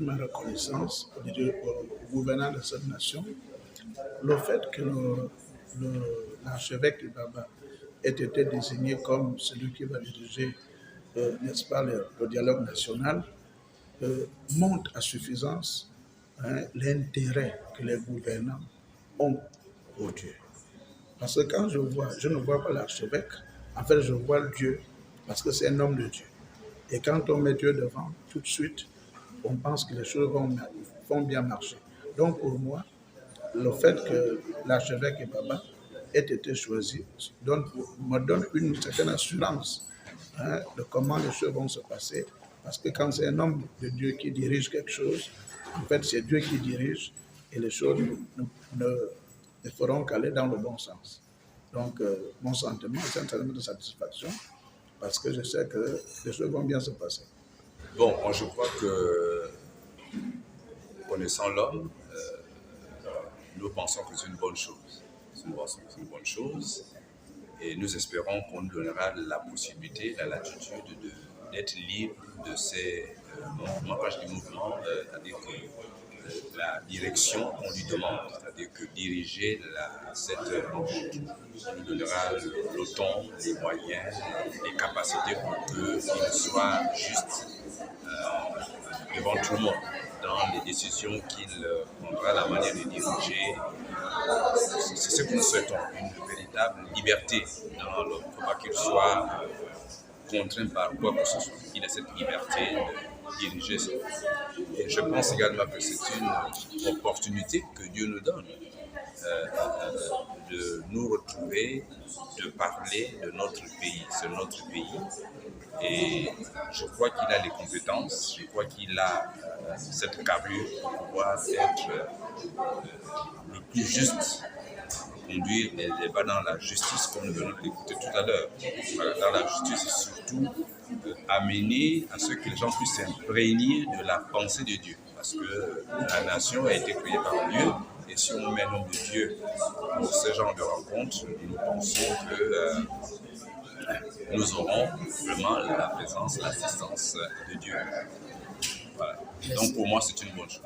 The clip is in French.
ma reconnaissance au gouverneur de cette nation, le fait que l'archevêque de Baba ait été désigné comme celui qui va diriger, n'est-ce pas, le dialogue national, montre à suffisance l'intérêt que les gouvernants ont au Dieu. Parce que quand je ne vois pas l'archevêque, en fait, je vois Dieu, parce que c'est un homme de Dieu. Et quand on met Dieu devant, tout de suite, on pense que les choses vont bien marcher. Donc pour moi, le fait que l'archevêque et Baba ait été choisi me donne une certaine assurance de comment les choses vont se passer. Parce que quand c'est un homme de Dieu qui dirige quelque chose, en fait, c'est Dieu qui dirige et les choses ne feront qu'aller dans le bon sens. Donc, mon sentiment, c'est un sentiment de satisfaction parce que je sais que les choses vont bien se passer. Bon, moi je crois que, connaissant l'homme, nous pensons que c'est une bonne chose. Nous pensons que c'est une bonne chose et nous espérons qu'on nous donnera la possibilité, la latitude d'être libre de ces mouvements. Quand je dis mouvement, c'est-à-dire que la direction qu'on lui demande, c'est-à-dire que diriger cette rencontre, on lui donnera le ton, les moyens, les capacités pour qu'il soit juste devant tout le monde dans les décisions qu'il prendra, la manière de diriger. C'est ce que nous souhaitons, une véritable liberté dans l'homme. Il ne faut pas qu'il soit contraint par quoi que ce soit. Il a cette liberté de diriger ça. Et je pense également que c'est une opportunité que Dieu nous donne de nous retrouver, de parler de notre pays. C'est notre pays. Et je crois qu'il a les compétences, je crois qu'il a cette carrure pour pouvoir être le plus juste, conduire les débats dans la justice, comme nous venons de l'écouter tout à l'heure. Dans la justice, et surtout amener à ce que les gens puissent s'imprégner de la pensée de Dieu. Parce que la nation a été créée par Dieu, et si on met l'homme de Dieu pour ce genre de rencontres, nous pensons que nous aurons vraiment la présence, l'assistance de Dieu. Voilà. Donc pour moi, c'est une bonne chose.